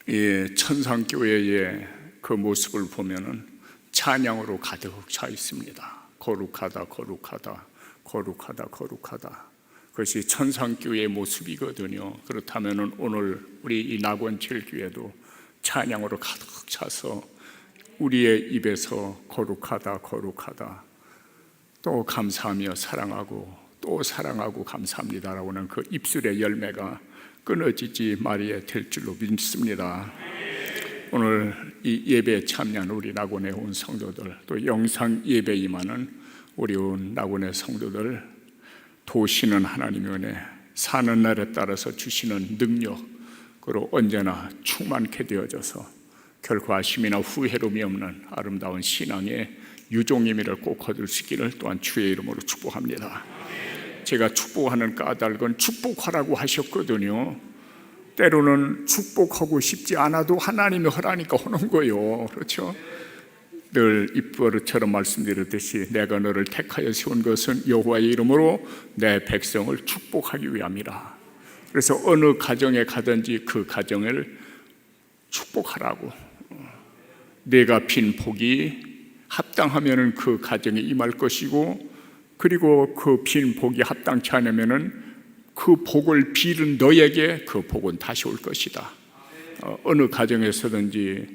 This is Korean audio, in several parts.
이 천상교회의 그 모습을 보면은 찬양으로 가득 차 있습니다. 거룩하다, 거룩하다, 거룩하다, 거룩하다. 그것이 천상교회의 모습이거든요. 그렇다면은 오늘 우리 이 낙원칠교회도 찬양으로 가득 차서 우리의 입에서 거룩하다, 거룩하다, 또 감사하며 사랑하고 또 사랑하고 감사합니다라고 하는 그 입술의 열매가 끊어지지 말아야 될 줄로 믿습니다. 오늘 이 예배에 참여한 우리 낙원에 온 성도들, 또 영상 예배 임하는 우리 온 낙원의 성도들, 도우시는 하나님의 은혜, 사는 날에 따라서 주시는 능력으로 언제나 충만케 되어져서 결코 아심이나 후회로움이 없는 아름다운 신앙의 유종임이를 꼭 거둘 수 있기를 또한 주의 이름으로 축복합니다. 제가 축복하는 까닭은 축복하라고 하셨거든요. 때로는 축복하고 싶지 않아도 하나님이 하라니까 하는 거예요. 그렇죠? 늘 입버릇처럼 말씀드렸듯이 내가 너를 택하여 세운 것은 여호와의 이름으로 내 백성을 축복하기 위함이라. 그래서 어느 가정에 가든지 그 가정을 축복하라고. 내가 빈 복이 합당하면은 그 가정에 임할 것이고, 그리고 그 빈 복이 합당치 않으면은 그 복을 빌은 너에게 그 복은 다시 올 것이다. 어느 가정에서든지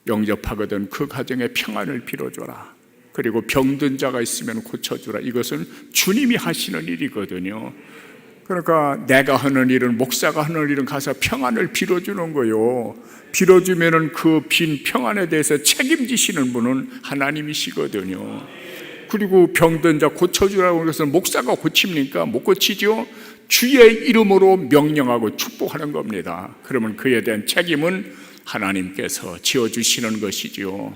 영접하거든 그 가정에 평안을 빌어줘라. 그리고 병든 자가 있으면 고쳐주라. 이것은 주님이 하시는 일이거든요. 그러니까 내가 하는 일은, 목사가 하는 일은 가서 평안을 빌어주는 거요. 빌어주면은 그 빈 평안에 대해서 책임지시는 분은 하나님이시거든요. 그리고 병든 자 고쳐주라고 하는 것은 목사가 고칩니까? 못 고치죠. 주의 이름으로 명령하고 축복하는 겁니다. 그러면 그에 대한 책임은 하나님께서 지어주시는 것이죠.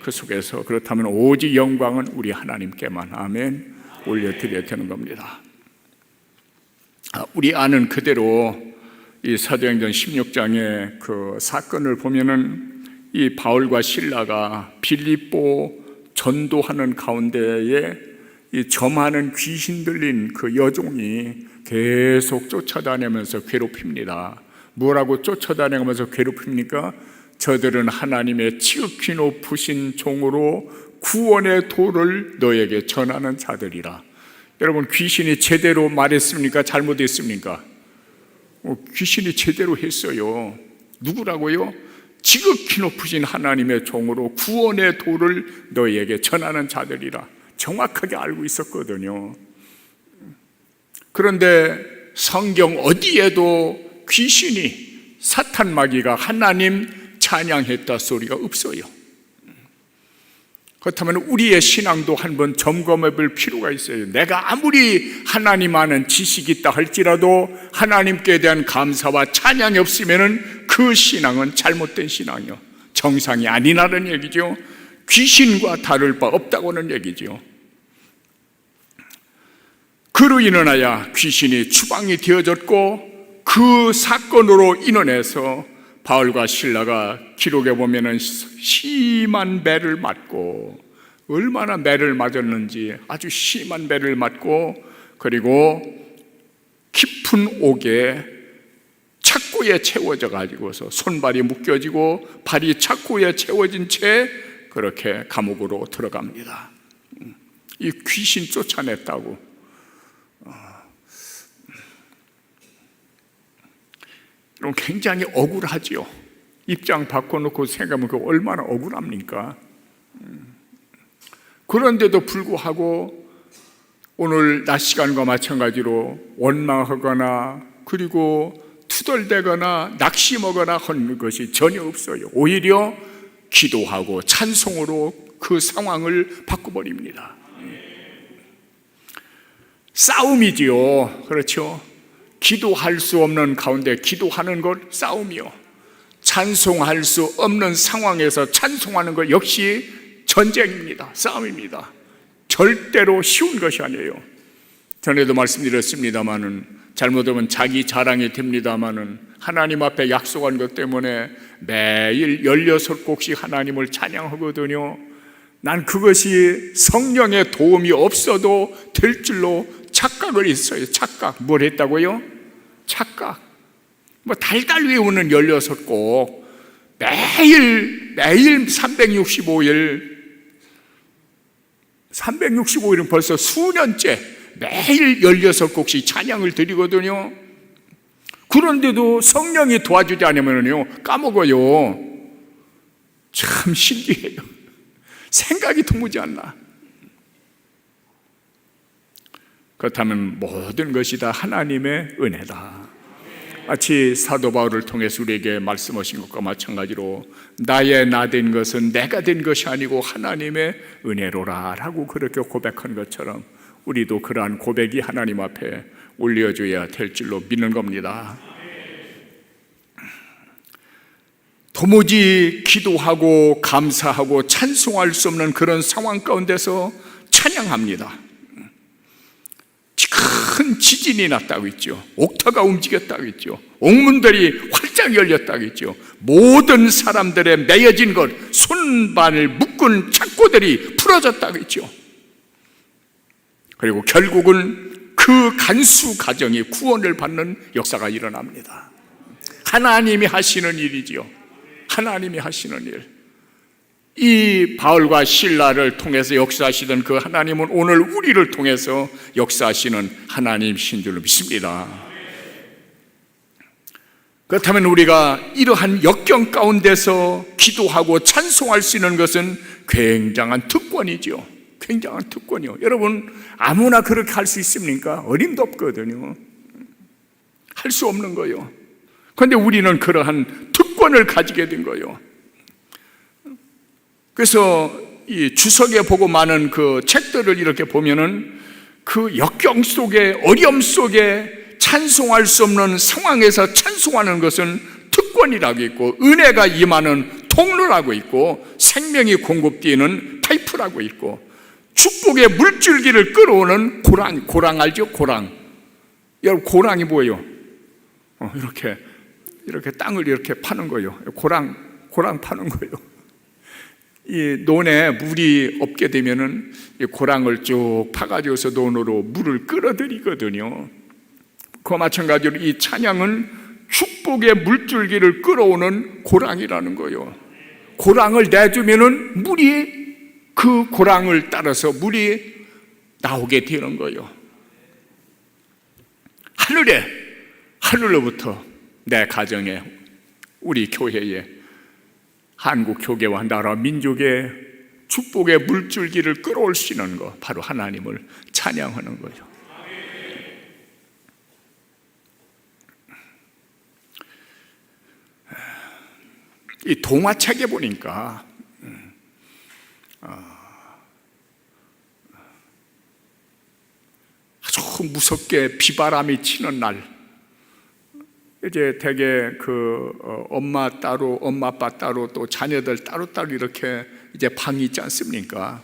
그 속에서 그렇다면 오직 영광은 우리 하나님께만, 아멘, 올려드려야 되는 겁니다. 우리 아는 그대로 이 사도행전 16장의 그 사건을 보면은 이 바울과 실라가 빌립보 전도하는 가운데에 이 점하는 귀신 들린 그 여종이 계속 쫓아다니면서 괴롭힙니다. 뭐라고 쫓아다니면서 괴롭힙니까? 저들은 하나님의 지극히 높으신 종으로 구원의 도를 너에게 전하는 자들이라. 여러분, 귀신이 제대로 말했습니까? 잘못했습니까? 귀신이 제대로 했어요. 누구라고요? 지극히 높으신 하나님의 종으로 구원의 도를 너에게 전하는 자들이라. 정확하게 알고 있었거든요. 그런데 성경 어디에도 귀신이, 사탄 마귀가 하나님 찬양했다 소리가 없어요. 그렇다면 우리의 신앙도 한번 점검해 볼 필요가 있어요. 내가 아무리 하나님 아는 지식이 있다 할지라도 하나님께 대한 감사와 찬양이 없으면 그 신앙은 잘못된 신앙이요, 정상이 아니라는 얘기죠. 귀신과 다를 바 없다고는 얘기죠. 그로 인하여 귀신이 추방이 되어졌고, 그 사건으로 인원해서 바울과 실라가 기록에 보면은 심한 매를 맞고, 얼마나 매를 맞았는지 아주 심한 매를 맞고, 그리고 깊은 옥에 착고에 채워져 가지고서 손발이 묶여지고 발이 착고에 채워진 채 그렇게 감옥으로 들어갑니다. 이 귀신 쫓아냈다고. 굉장히 억울하죠. 입장 바꿔놓고 생각하면 그 얼마나 억울합니까? 그런데도 불구하고 오늘 낮 시간과 마찬가지로 원망하거나 그리고 투덜대거나 낙심하거나 하는 것이 전혀 없어요. 오히려 기도하고 찬송으로 그 상황을 바꿔버립니다. 싸움이지요. 그렇죠? 기도할 수 없는 가운데 기도하는 것 싸움이요, 찬송할 수 없는 상황에서 찬송하는 것 역시 전쟁입니다. 싸움입니다. 절대로 쉬운 것이 아니에요. 전에도 말씀드렸습니다마는, 잘못하면 자기 자랑이 됩니다마는 하나님 앞에 약속한 것 때문에 매일 16곡씩 하나님을 찬양하거든요. 난 그것이 성령의 도움이 없어도 될 줄로 착각을 했어요. 착각. 뭘 했다고요? 착각. 뭐 달달 외우는 16곡, 매일 365일은 벌써 수년째 매일 16곡씩 찬양을 드리거든요. 그런데도 성령이 도와주지 않으면요 까먹어요. 참 신기해요. 생각이 드무지 않나. 그렇다면 모든 것이 다 하나님의 은혜다. 마치 사도 바울을 통해서 우리에게 말씀하신 것과 마찬가지로 나의 나 된 것은 내가 된 것이 아니고 하나님의 은혜로라 라고 그렇게 고백한 것처럼 우리도 그러한 고백이 하나님 앞에 올려줘야 될 줄로 믿는 겁니다. 도무지 기도하고 감사하고 찬송할 수 없는 그런 상황 가운데서 찬양합니다. 큰 지진이 났다고 했죠. 옥터가 움직였다고 했죠. 옥문들이 활짝 열렸다고 했죠. 모든 사람들의 매여진 것, 손발을 묶은 창고들이 풀어졌다고 했죠. 그리고 결국은 그 간수 가정이 구원을 받는 역사가 일어납니다. 하나님이 하시는 일이지요. 하나님이 하시는 일. 이 바울과 실라를 통해서 역사하시던 그 하나님은 오늘 우리를 통해서 역사하시는 하나님이신 줄로 믿습니다. 그렇다면 우리가 이러한 역경 가운데서 기도하고 찬송할 수 있는 것은 굉장한 특권이죠. 굉장한 특권이요. 여러분 아무나 그렇게 할 수 있습니까? 어림도 없거든요. 할 수 없는 거예요. 그런데 우리는 그러한 특권을 가지게 된 거예요. 그래서 이 주석에 보고 많은 그 책들을 이렇게 보면은 그 역경 속에, 어려움 속에 찬송할 수 없는 상황에서 찬송하는 것은 특권이라고 있고, 은혜가 임하는 통로라고 있고, 생명이 공급되는 파이프라고 있고, 축복의 물줄기를 끌어오는 고랑 알죠? 고랑. 여러분 고랑이 뭐예요? 이렇게 땅을 이렇게 파는 거예요. 고랑 파는 거예요. 이 논에 물이 없게 되면은 이 고랑을 쭉 파가지고서 논으로 물을 끌어들이거든요. 그와 마찬가지로 이 찬양은 축복의 물줄기를 끌어오는 고랑이라는 거예요. 고랑을 내주면은 물이, 그 고랑을 따라서 물이 나오게 되는 거예요. 하늘로부터 내 가정에, 우리 교회에, 한국 교계와 나라 민족의 축복의 물줄기를 끌어올 수 있는 것, 바로 하나님을 찬양하는 거죠. 이 동화책에 보니까 아주 무섭게 비바람이 치는 날, 이제 대개 엄마 따로, 엄마 아빠 따로, 또 자녀들 따로따로 이렇게 이제 방이 있지 않습니까?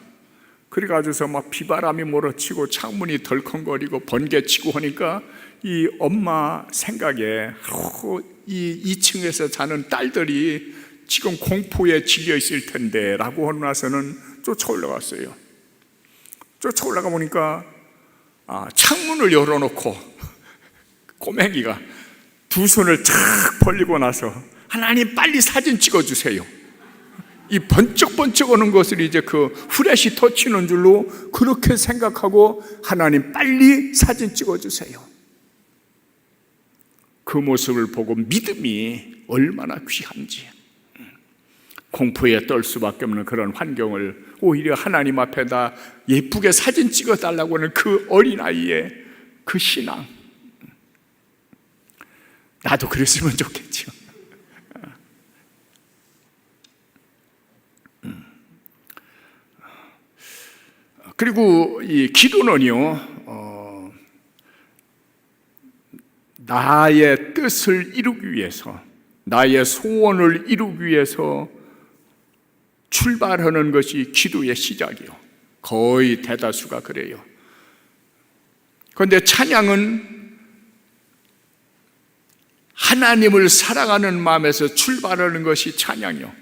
그래가지고서 막 비바람이 몰아치고 창문이 덜컹거리고 번개치고 하니까 이 엄마 생각에 이 2층에서 자는 딸들이 지금 공포에 질려 있을 텐데 라고 하고 나서는 쫓아올라갔어요. 쫓아올라가 보니까 창문을 열어놓고 꼬맹이가 두 손을 착 벌리고 나서 하나님 빨리 사진 찍어주세요. 이 번쩍번쩍 오는 것을 이제 그 후레쉬 터치는 줄로 그렇게 생각하고 하나님 빨리 사진 찍어주세요. 그 모습을 보고 믿음이 얼마나 귀한지, 공포에 떨 수밖에 없는 그런 환경을 오히려 하나님 앞에다 예쁘게 사진 찍어달라고 하는 그 어린아이의 그 신앙, 나도 그랬으면 좋겠죠. 그리고 이 기도는요, 나의 뜻을 이루기 위해서, 나의 소원을 이루기 위해서 출발하는 것이 기도의 시작이요. 거의 대다수가 그래요. 그런데 찬양은 하나님을 사랑하는 마음에서 출발하는 것이 찬양이요.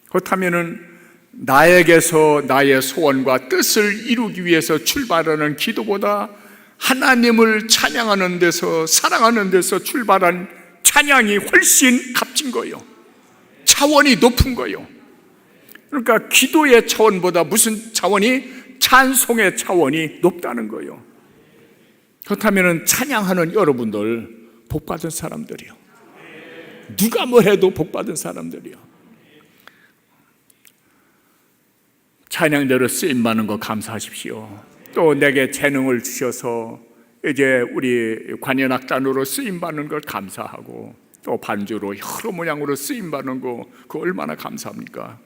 그렇다면은 나에게서 나의 소원과 뜻을 이루기 위해서 출발하는 기도보다 하나님을 찬양하는 데서, 사랑하는 데서 출발한 찬양이 훨씬 값진 거예요. 차원이 높은 거예요. 그러니까 기도의 차원보다 무슨 차원이? 찬송의 차원이 높다는 거예요. 그렇다면 찬양하는 여러분들 복받은 사람들이요. 누가 뭘 해도 복받은 사람들이요. 찬양대로 쓰임받는 거 감사하십시오. 또 내게 재능을 주셔서 이제 우리 관현악단으로 쓰임받는 걸 감사하고, 또 반주로 여러 모양으로 쓰임받는 거, 그거 얼마나 감사합니까?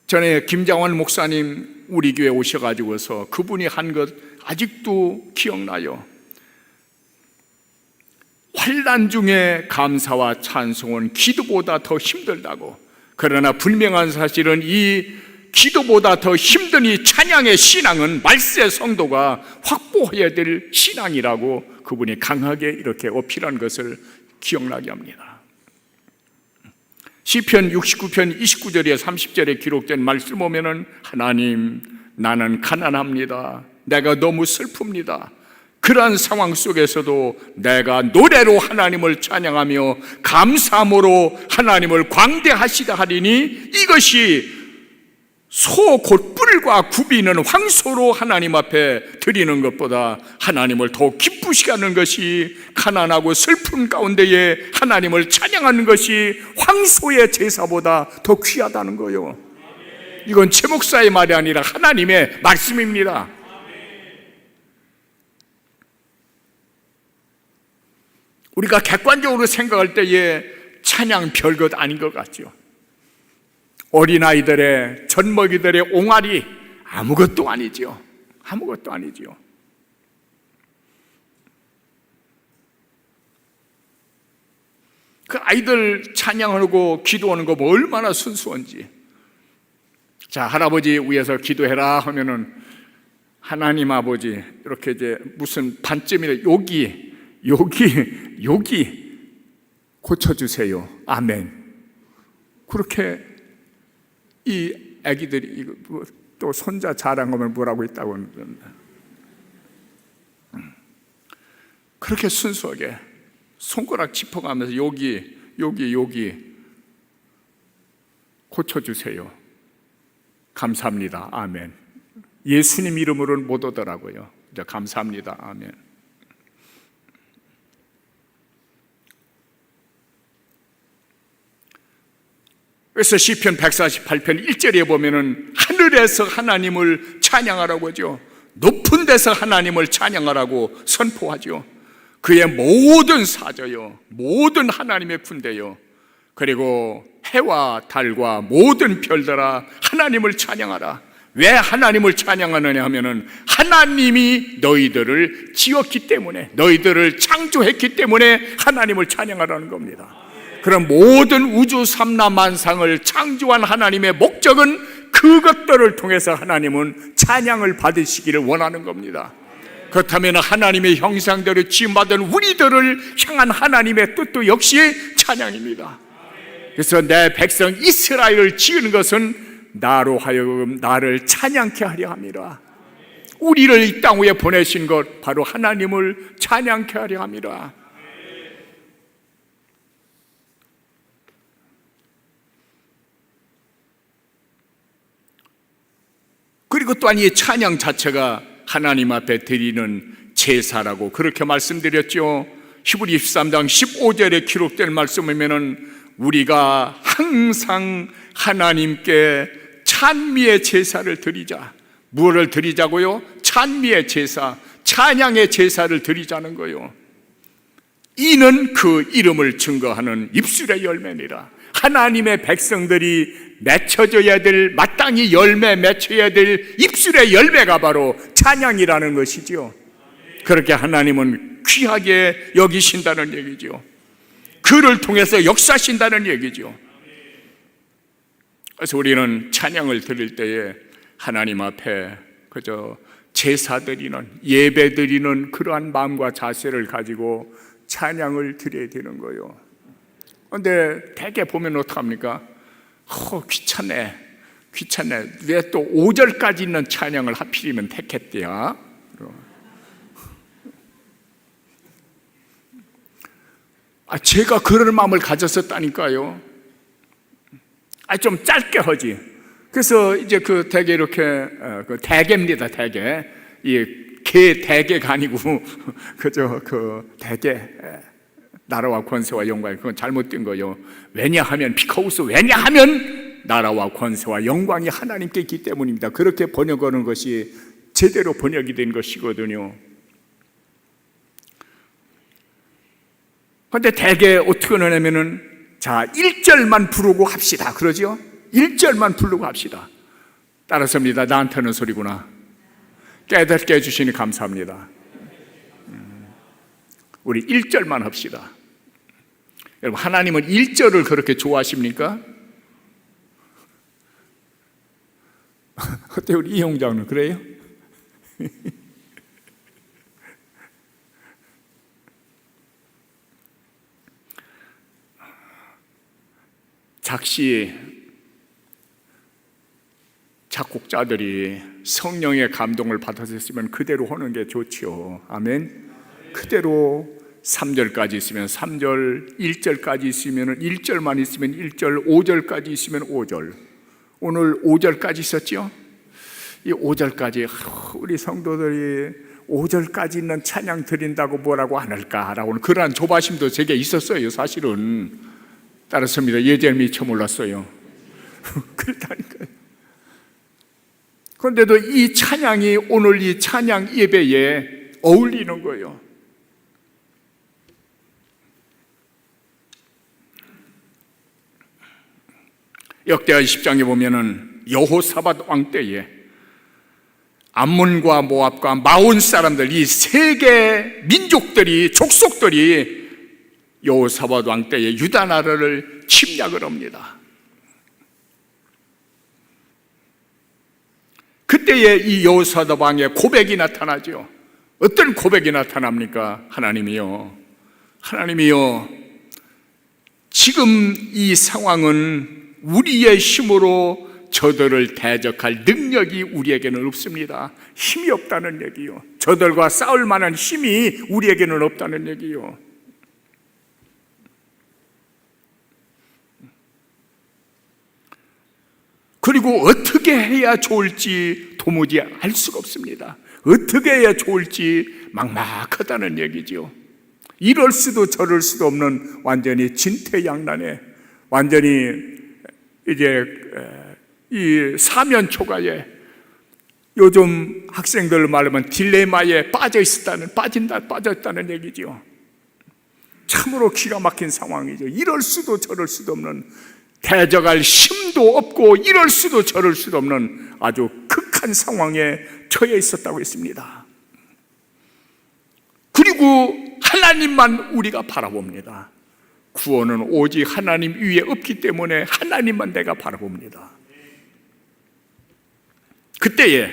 전에 김장원 목사님 우리 교회 오셔가지고서 그분이 한 것 아직도 기억나요. 환난 중에 감사와 찬송은 기도보다 더 힘들다고. 그러나 분명한 사실은 이 기도보다 더 힘든 이 찬양의 신앙은 말세 성도가 확보해야 될 신앙이라고 그분이 강하게 이렇게 어필한 것을 기억나게 합니다. 시편 69편 29절에 30절에 기록된 말씀 보면은, 하나님, 나는 가난합니다. 내가 너무 슬픕니다. 그러한 상황 속에서도 내가 노래로 하나님을 찬양하며 감사함으로 하나님을 광대하시다 하리니, 이것이 소 곧 뿔과 굽이 있는 황소로 하나님 앞에 드리는 것보다 하나님을 더 기쁘시게 하는 것이, 가난하고 슬픈 가운데에 하나님을 찬양하는 것이 황소의 제사보다 더 귀하다는 거예요. 이건 제 목사의 말이 아니라 하나님의 말씀입니다. 우리가 객관적으로 생각할 때에 찬양 별것 아닌 것 같죠. 어린아이들의, 젖먹이들의 옹알이 아무것도 아니지요. 아무것도 아니지요. 그 아이들 찬양하고 기도하는 거 뭐 얼마나 순수한지. 자, 할아버지 위에서 기도해라 하면은, 하나님 아버지 이렇게 이제 무슨 반쯤이래, 여기 고쳐주세요. 아멘. 그렇게 이 아기들이 또 손자 자랑하면 뭐라고 있다고 하는데, 그렇게 순수하게 손가락 짚어가면서 여기 고쳐주세요. 감사합니다. 아멘. 예수님 이름으로는 못 오더라고요. 이제 감사합니다. 아멘. 그래서 시편 148편 1절에 보면은 하늘에서 하나님을 찬양하라고 하죠. 높은 데서 하나님을 찬양하라고 선포하죠. 그의 모든 사저요, 모든 하나님의 군대요, 그리고 해와 달과 모든 별들아 하나님을 찬양하라. 왜 하나님을 찬양하느냐 하면은, 하나님이 너희들을 지었기 때문에, 너희들을 창조했기 때문에 하나님을 찬양하라는 겁니다. 그럼 모든 우주 삼라만상을 창조한 하나님의 목적은 그것들을 통해서 하나님은 찬양을 받으시기를 원하는 겁니다. 그렇다면 하나님의 형상대로 지음받은 우리들을 향한 하나님의 뜻도 역시 찬양입니다. 그래서 내 백성 이스라엘을 지은 것은 나로 하여금 나를 찬양케 하려 함이라. 우리를 이 땅 위에 보내신 것 바로 하나님을 찬양케 하려 함이라. 그리고 또한 이 찬양 자체가 하나님 앞에 드리는 제사라고 그렇게 말씀드렸죠. 히브리 13장 15절에 기록된 말씀이면은, 우리가 항상 하나님께 찬미의 제사를 드리자. 무엇을 드리자고요? 찬미의 제사, 찬양의 제사를 드리자는 거예요. 이는 그 이름을 증거하는 입술의 열매니라. 하나님의 백성들이 맺혀져야 될, 마땅히 열매 맺혀야 될 입술의 열매가 바로 찬양이라는 것이지요. 그렇게 하나님은 귀하게 여기신다는 얘기죠. 그를 통해서 역사하신다는 얘기죠. 그래서 우리는 찬양을 드릴 때에 하나님 앞에 그저 제사 드리는, 예배 드리는 그러한 마음과 자세를 가지고 찬양을 드려야 되는 거예요. 그런데 대개 보면 어떡합니까? 귀찮네. 왜 또 5절까지 있는 찬양을 하필이면 택했대야? 제가 그런 마음을 가졌었다니까요. 좀 짧게 하지. 그래서 이제 그 대개 이렇게 그 대개입니다. 대개. 개 대개가 아니고 그저 그 대개. 나라와 권세와 영광이, 그건 잘못된 거예요. 왜냐하면 피카우스, 왜냐하면 나라와 권세와 영광이 하나님께 있기 때문입니다. 그렇게 번역하는 것이 제대로 번역이 된 것이거든요. 그런데 대개 어떻게 하냐면은, 자, 1절만 부르고 합시다, 그러죠? 1절만 부르고 합시다. 따라서입니다. 나한테는 소리구나. 깨닫게 해주시니 감사합니다. 우리 1절만 합시다. 여러분, 하나님은 1절을 그렇게 좋아하십니까? 어때, 우리 이용장은 그래요? 작시 작곡자들이 성령의 감동을 받았으면 그대로 하는 게 좋지요. 아멘. 그대로 3절까지 있으면 3절, 1절까지 있으면 1절만 있으면 1절, 5절까지 있으면 5절. 오늘 5절까지 있었죠? 이 5절까지 우리 성도들이 5절까지 있는 찬양 드린다고 뭐라고 안 할까라고는 그러한 조바심도 제게 있었어요. 사실은. 따랐습니다. 예전에 미처 몰랐어요. 그렇다니까요. 그런데도 이 찬양이 오늘 이 찬양 예배에 어울리는 거예요. 역대하 10장에 보면은 여호사밧 왕 때에 암몬과 모압과 마온 사람들, 이 세 개 민족들이, 족속들이 여호사밧 왕 때에 유다 나라를 침략을 합니다. 그때에 이 여호사밧 왕의 고백이 나타나죠. 어떤 고백이 나타납니까? 하나님이요, 하나님이요, 지금 이 상황은 우리의 힘으로 저들을 대적할 능력이 우리에게는 없습니다. 힘이 없다는 얘기요. 저들과 싸울 만한 힘이 우리에게는 없다는 얘기요. 그리고 어떻게 해야 좋을지 도무지 알 수가 없습니다. 어떻게 해야 좋을지 막막하다는 얘기죠. 이럴 수도 저럴 수도 없는 완전히 진퇴양난에, 완전히 이제 이 사면초가에, 요즘 학생들 말하면 딜레마에 빠졌다는 얘기죠. 참으로 기가 막힌 상황이죠. 이럴 수도 저럴 수도 없는, 대적할 힘도 없고 이럴 수도 저럴 수도 없는 아주 극한 상황에 처해 있었다고 했습니다. 그리고 하나님만 우리가 바라봅니다. 구원은 오직 하나님 위에 없기 때문에 하나님만 내가 바라봅니다. 그때에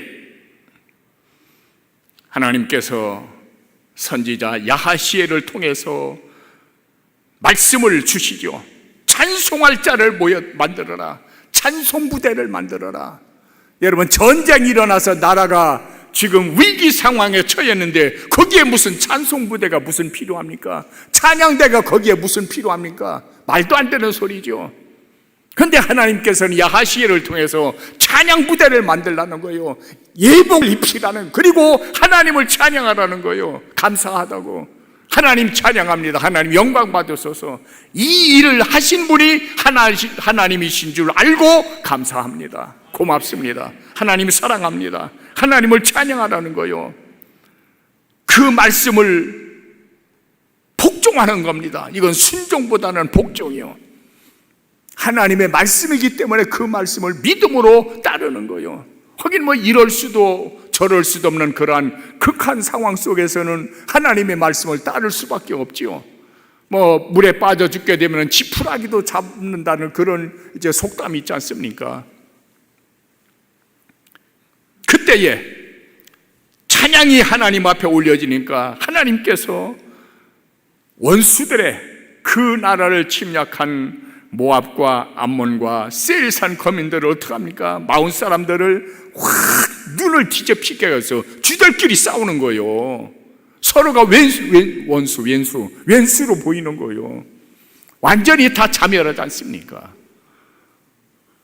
하나님께서 선지자 야하시엘을 통해서 말씀을 주시죠. 찬송할 자를 만들어라. 찬송 부대를 만들어라. 여러분, 전쟁이 일어나서 나라가 지금 위기 상황에 처했는데 거기에 무슨 찬송 부대가 무슨 필요합니까? 찬양대가 거기에 무슨 필요합니까? 말도 안 되는 소리죠. 그런데 하나님께서는 야하시엘을 통해서 찬양 부대를 만들라는 거예요. 예복을 입히라는, 그리고 하나님을 찬양하라는 거예요. 감사하다고. 하나님 찬양합니다. 하나님 영광 받으소서. 이 일을 하신 분이 하나님이신 줄 알고 감사합니다. 고맙습니다. 하나님 사랑합니다. 하나님을 찬양하라는 거예요. 그 말씀을 복종하는 겁니다. 이건 순종보다는 복종이요. 하나님의 말씀이기 때문에 그 말씀을 믿음으로 따르는 거예요. 하긴 뭐 이럴 수도 저럴 수도 없는 그러한 극한 상황 속에서는 하나님의 말씀을 따를 수밖에 없지요. 뭐 물에 빠져 죽게 되면 지푸라기도 잡는다는 그런 이제 속담이 있지 않습니까? 그때에 찬양이 하나님 앞에 올려지니까 하나님께서 원수들의 그 나라를 침략한 모압과 암몬과 세일산 거민들을 어떻게 합니까? 마온 사람들을 확 눈을 뒤집히게 해서 쥐들끼리 싸우는 거예요. 서로가 왼수로 보이는 거예요. 완전히 다 자멸하지 않습니까?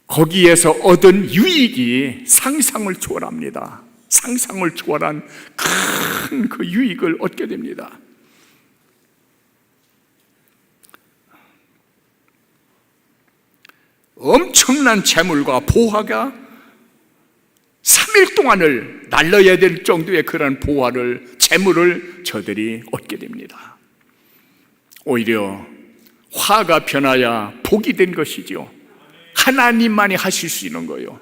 거기에서 얻은 유익이 상상을 초월합니다. 상상을 초월한 큰 그 유익을 얻게 됩니다. 엄청난 재물과 보화가 3일 동안을 날려야 될 정도의 그런 보화를, 재물을 저들이 얻게 됩니다. 오히려 화가 변하여 복이 된 것이죠. 하나님만이 하실 수 있는 거예요.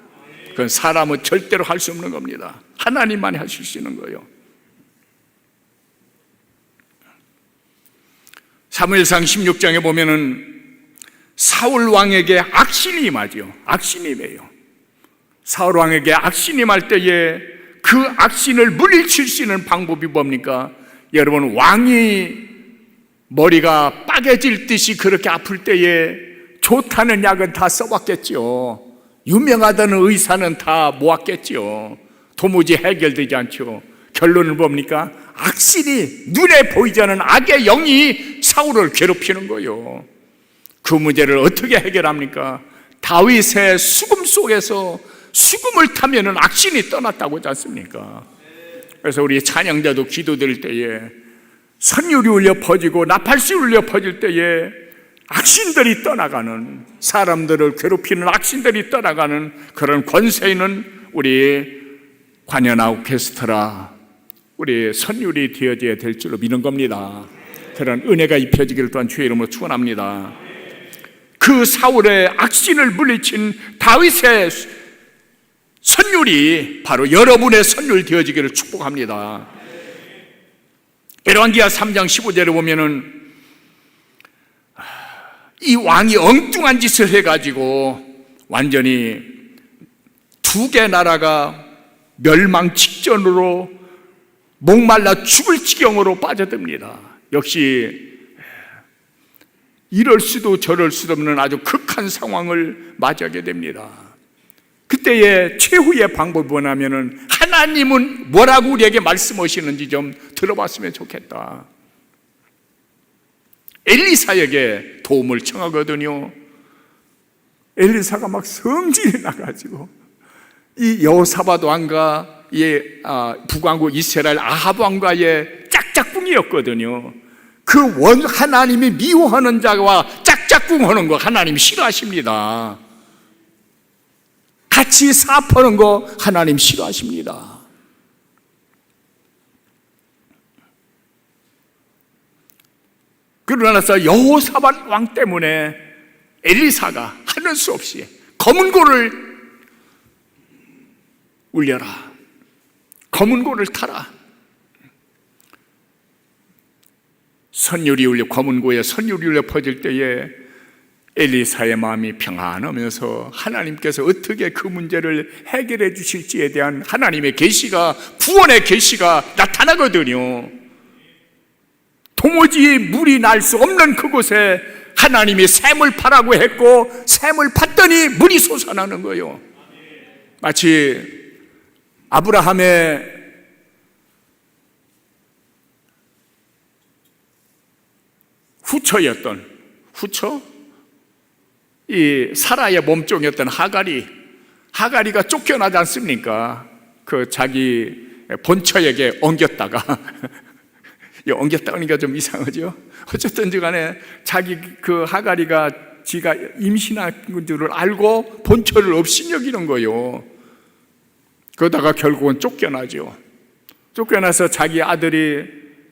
그건 사람은 절대로 할 수 없는 겁니다. 하나님만이 하실 수 있는 거예요. 사무엘상 16장에 보면은 사울 왕에게 악신이 임하죠. 악신이 임해요. 사울 왕에게 악신이 임할 때에 그 악신을 물리칠 수 있는 방법이 뭡니까? 여러분, 왕이 머리가 빠개질 듯이 그렇게 아플 때에 좋다는 약은 다 써봤겠죠. 유명하다는 의사는 다 모았겠죠. 도무지 해결되지 않죠. 결론은 뭡니까? 악신이, 눈에 보이지 않는 악의 영이 사울을 괴롭히는 거예요. 그 문제를 어떻게 해결합니까? 다윗의 수금 속에서 수금을 타면은 악신이 떠났다고 하지 않습니까? 그래서 우리 찬양자도 기도드릴 때에 선율이 울려 퍼지고 나팔씨 울려 퍼질 때에 악신들이 떠나가는, 사람들을 괴롭히는 악신들이 떠나가는 그런 권세 있는 우리 관현아 오케스트라, 우리 선율이 되어져야 될 줄로 믿는 겁니다. 그런 은혜가 입혀지기를 또한 주의 이름으로 축원합니다. 그 사울의 악신을 물리친 다윗의 선율이 바로 여러분의 선율 되어지기를 축복합니다. 열왕기하 3장 15절에 보면은 이 왕이 엉뚱한 짓을 해가지고 완전히 두 개 나라가 멸망 직전으로 목말라 죽을 지경으로 빠져듭니다. 역시 이럴 수도 저럴 수도 없는 아주 극한 상황을 맞이하게 됩니다. 그때의 최후의 방법이 뭐냐면은 하나님은 뭐라고 우리에게 말씀하시는지 좀 들어봤으면 좋겠다. 엘리사에게 도움을 청하거든요. 엘리사가 막 성질이 나가지고 이 여호사밧 왕과 북왕국 이스라엘 아합 왕과의 짝짝꿍이었거든요. 그 하나님이 미워하는 자와 짝짝꿍하는 거 하나님 싫어하십니다. 같이 사업하는 거 하나님 싫어하십니다. 그러나서 여호사밧 왕 때문에 엘리사가 하는 수 없이 검은 고를 울려라, 검은 고를 타라. 선율이 울려, 검은 고에 선율이 울려 퍼질 때에 엘리사의 마음이 평안하면서 하나님께서 어떻게 그 문제를 해결해 주실지에 대한 하나님의 계시가, 구원의 계시가 나타나거든요. 도무지 물이 날 수 없는 그곳에 하나님이 샘을 파라고 했고 샘을 팠더니 물이 솟아나는 거예요. 마치 아브라함의 후처? 이 사라의 몸종이었던 하가리가 쫓겨나지 않습니까? 그 자기 본처에게 옮겼다가 옮겼다니까 좀 이상하죠? 어쨌든 간에 자기 그 하가리가 지가 임신한 줄을 알고 본처를 업신여기는 거예요. 그러다가 결국은 쫓겨나죠. 쫓겨나서 자기 아들이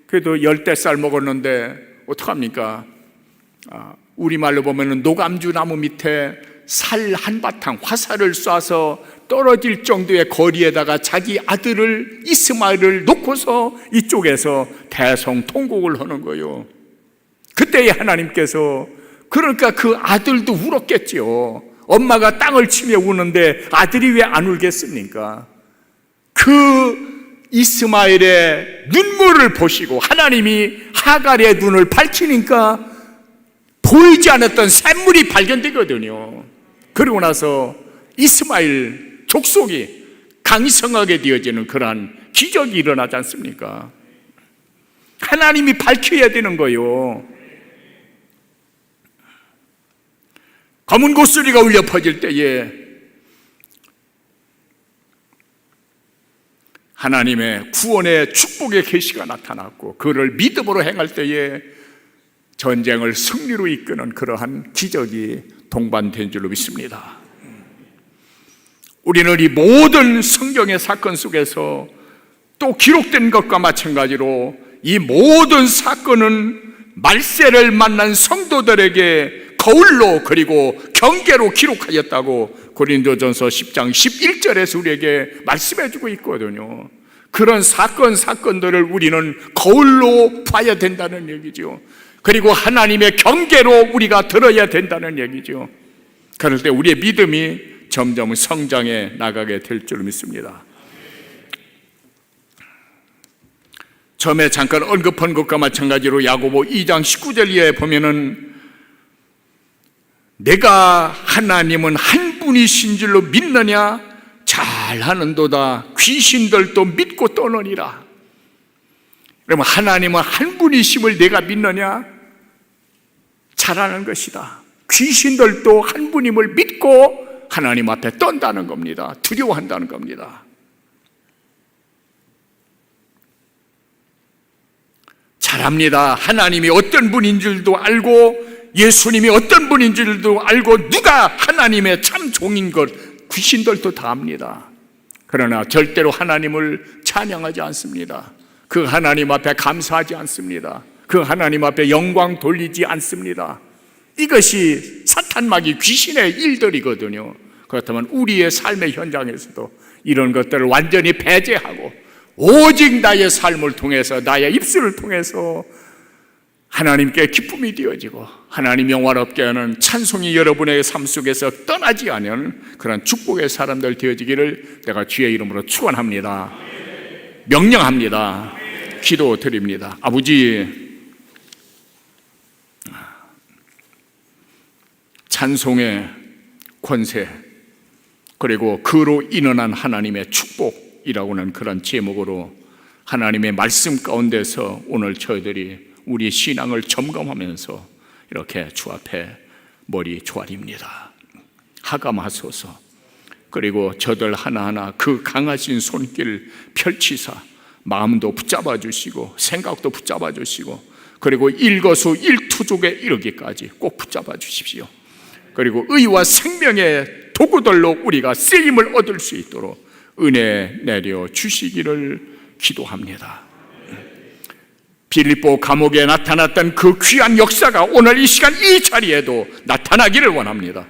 그래도 10살 먹었는데 어떡합니까? 우리말로 보면은 노감주 나무 밑에 살 한바탕, 화살을 쏴서 떨어질 정도의 거리에다가 자기 아들을, 이스마엘을 놓고서 이쪽에서 대성통곡을 하는 거예요. 그때에 하나님께서, 그러니까 그 아들도 울었겠죠. 엄마가 땅을 치며 우는데 아들이 왜 안 울겠습니까? 그 이스마엘의 눈물을 보시고 하나님이 하갈의 눈을 밝히니까 보이지 않았던 샘물이 발견되거든요. 그리고 나서 이스마엘 족속이 강성하게 되어지는 그러한 기적이 일어나지 않습니까? 하나님이 밝혀야 되는 거예요. 검은 고소리가 울려 퍼질 때에 하나님의 구원의 축복의 계시가 나타났고, 그를 믿음으로 행할 때에 전쟁을 승리로 이끄는 그러한 기적이 동반된 줄로 믿습니다. 우리는 이 모든 성경의 사건 속에서 또 기록된 것과 마찬가지로 이 모든 사건은 말세를 만난 성도들에게 거울로 그리고 경계로 기록하였다고 고린도전서 10장 11절에서 우리에게 말씀해주고 있거든요. 그런 사건들을 우리는 거울로 봐야 된다는 얘기죠. 그리고 하나님의 경계로 우리가 들어야 된다는 얘기죠. 그럴 때 우리의 믿음이 점점 성장해 나가게 될 줄 믿습니다. 처음에 잠깐 언급한 것과 마찬가지로 야고보 2장 19절 이하에 보면은 내가 하나님은 한 분이신 줄로 믿느냐? 잘하는도다. 귀신들도 믿고 떠느니라. 그러면 하나님은 한 분이심을 내가 믿느냐? 잘하는 것이다. 귀신들도 한 분임을 믿고 하나님 앞에 떤다는 겁니다. 두려워한다는 겁니다. 잘합니다. 하나님이 어떤 분인 줄도 알고 예수님이 어떤 분인 줄도 알고 누가 하나님의 참 종인 것 귀신들도 다 압니다. 그러나 절대로 하나님을 찬양하지 않습니다. 그 하나님 앞에 감사하지 않습니다. 그 하나님 앞에 영광 돌리지 않습니다. 이것이 사탄마귀 귀신의 일들이거든요. 그렇다면 우리의 삶의 현장에서도 이런 것들을 완전히 배제하고 오직 나의 삶을 통해서 나의 입술을 통해서 하나님께 기쁨이 되어지고 하나님 영화롭게 하는 찬송이 여러분의 삶 속에서 떠나지 않은 그런 축복의 사람들 되어지기를 내가 주의 이름으로 축원합니다. 명령합니다. 기도드립니다. 아버지, 찬송의 권세 그리고 그로 인원한 하나님의 축복이라고 하는 그런 제목으로 하나님의 말씀 가운데서 오늘 저희들이 우리의 신앙을 점검하면서 이렇게 주 앞에 머리 조아립니다. 하감하소서. 그리고 저들 하나하나 그 강하신 손길 펼치사 마음도 붙잡아 주시고 생각도 붙잡아 주시고 그리고 일거수일투족에 이르기까지 꼭 붙잡아 주십시오. 그리고 의와 생명의 도구들로 우리가 쓰임을 얻을 수 있도록 은혜 내려 주시기를 기도합니다. 빌립보 감옥에 나타났던 그 귀한 역사가 오늘 이 시간 이 자리에도 나타나기를 원합니다.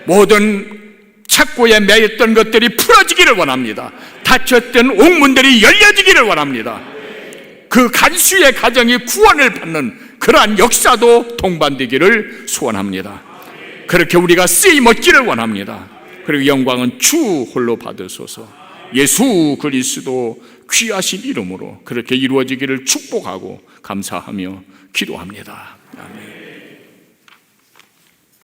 모든 착고에 매였던 것들이 풀어지기를 원합니다. 닫혔던 옥문들이 열려지기를 원합니다. 그 간수의 가정이 구원을 받는 그러한 역사도 동반되기를 소원합니다. 그렇게 우리가 쓰임 얻기를 원합니다. 그리고 영광은 주 홀로 받으소서. 예수 그리스도 귀하신 이름으로 그렇게 이루어지기를 축복하고 감사하며 기도합니다. 아멘.